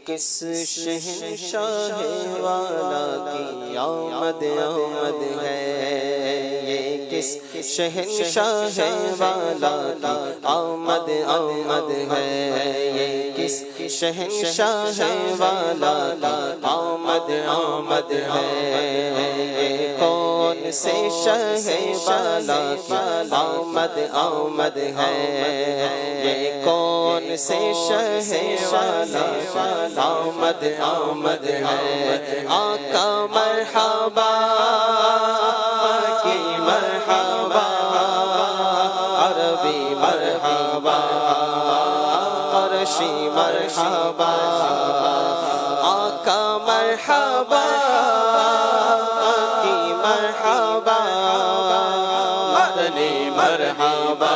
کس شہنشاہ والا کی آمد آمد ہے، یہ کس شہنشاہ والا کی آمد آمد ہے، یہ کس شہنشاہ والا کی آمد آمد ہے، یہ کون سے شاہ والا کی آمد آمد ہے، یہ کون سے شاہ والا آمد آمد ہے، آقا مرحبا کی مرحبا، عربی مرحبا، قرشی مرحبا، آقا مرحبا کی مرحبا، مدنی مرحبا،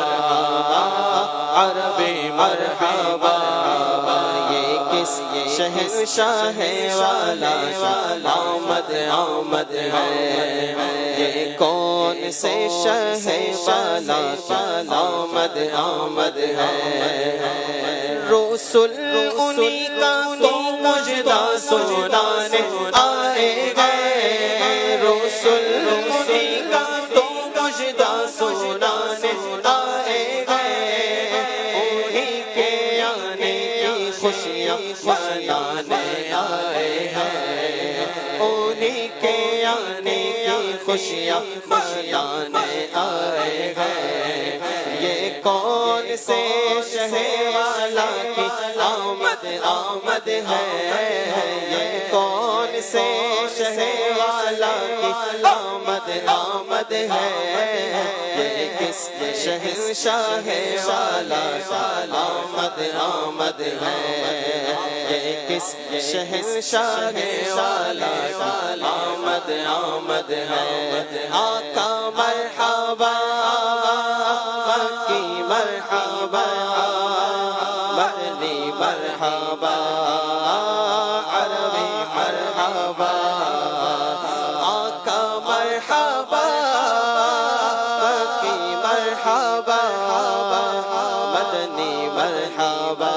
عربی مرحبا، شہنشاہ والا آمد آمد ہے، یہ کون سے شاہ والا آمد آمد ہے، رسول انہی کا تو مجدہ سنانے آئے گئے، رسول انہی کا تو مجدہ سنانے آئے گئے، انہی کے آنے کی خوشیاں منانے آئے ہیں، انہی کے آنے کی خوشیاں منانے آئے ہیں، یہ کون سے شہ والا کی آمد آمد ہے، یہ کون سے شہ والا کی آمد آمد ہے، یہ کس شہنشاہ والا آمد آمد ہے، یہ کس شہنشاہ والا آمد آمد ہے، آقا مرحبا کی مرحبا، مدنی مرحبا، عربی مرحبا، آقا مرحبا کی مرحبا، مدنی مرحبا،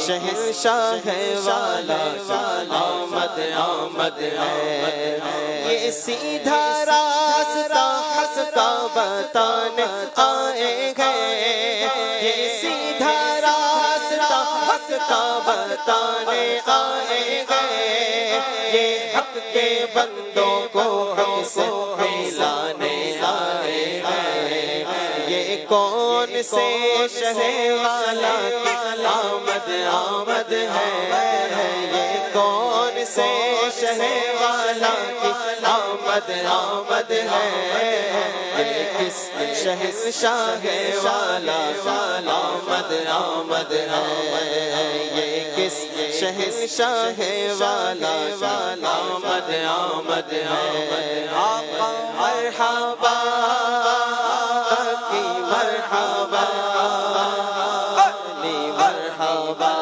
شہنشاہ والا آمد آمد ہے، یہ سیدھا راستہ حق کا بتانے آئے گئے، یہ سیدھا راستہ حق کا بتانے آئے گئے، یہ حق کے بندوں کو حق سے ملانے آئے گئے، یہ کون سے شہ والا کی آمد آمد ہے، یہ کون سے شہ والا کی آمد آمد ہے، یہ کس شہنشاہ والا آمد آمد ہے، یہ کس شہنشاہ والا آمد آمد ہے، آقا مرحبا کی مرحبا، علی مرحبا،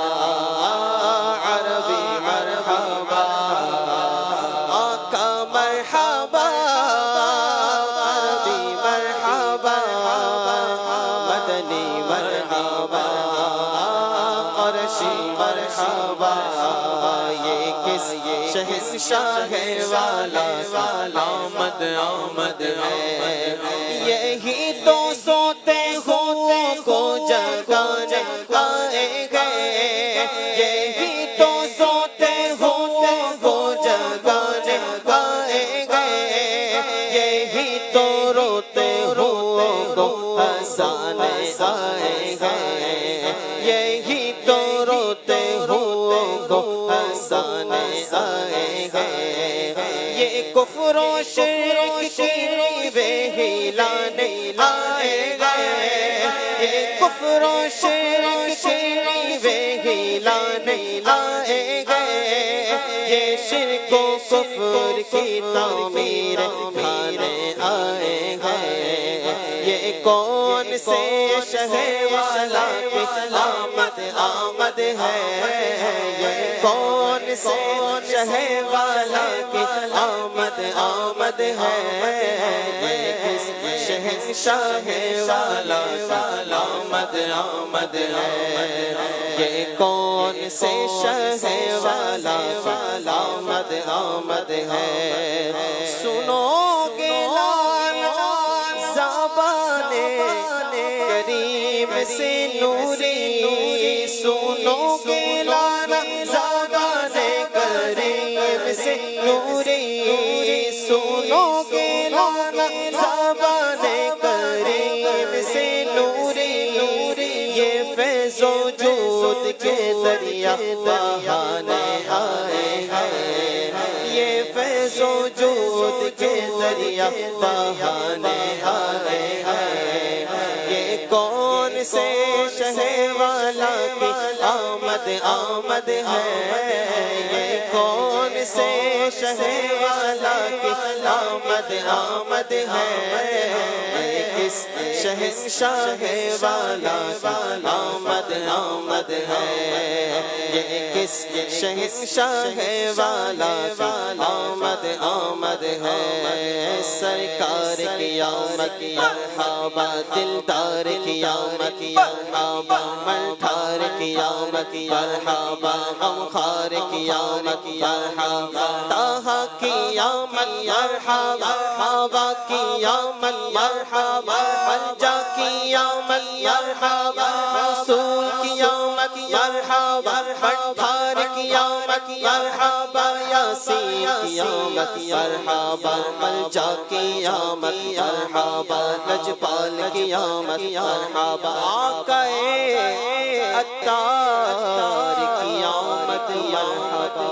عربی مرحبا، آقا مرحبا، عربی مرحبا، مدنی مرحبا، قرشی مرحبا، یہ کس شہنشاہ والا آمد آمد ہے، یہی تو سوتے ہوئے کو جگانے آئے گئے، یہی تو سوتے ہوئے کو جگانے آئے گئے، یہی تو روتے ہوئے کو ہنسانے آئے گئے، یہی تو روتے ہوئے کو ہنسانے آئے گئے، یہ کفر و شرک کی ہلانے آئے گئے، یہ کفر و شرک کی ہلانے آئے گئے، یہ شرک و کفر کی تعمیر ڈھانے آئے گئے، یہ کون سے شہ والا کی آمد آمد ہے، یہ کون سے شہ والا کی آمد آمد ہے، یہ کس شہنشاہ والا آمد آمد آمد ہے، یہ کون سے شہ والا آمد آمد ہے، سنو گے لالا زبان کریم سے نوری، سنو گے لالا زبان کریم سے نوری، سنو گے لالا زبان کریم سے نوری، یہ فیض و جود کے دریا بہانے آئے ہیں، یہ فیض و جود کے دریا بہانے آئے ہیں، یہ کون سے شہر والا کی آمد آمد ہے، یہ کون سے شہر والا کی آمد آمد ہے، کس شہنشاہ والا کی آمد آمد ہے، یہ کس شہنشاہ والا کی آمد آمد ہے، سرکار کی آمد مرحبا، دلدار کی آمد مرحبا، ملٹھار کی آمد مرحبا، غمخوار کی آمد مرحبا، طٰہٰ کی آمد مرحبا، حوا کی آمد مرحبا، پنجا کی آمد مرحبا، رسول کی آمد مرحبا، ملٹھار کی آمد مرحبا، یاسین کی آمد مرحبا، ملجا کی آمد مرحبا، لجپال کی آمد مرحبا، آقائے عطار کی آمد مرحبا۔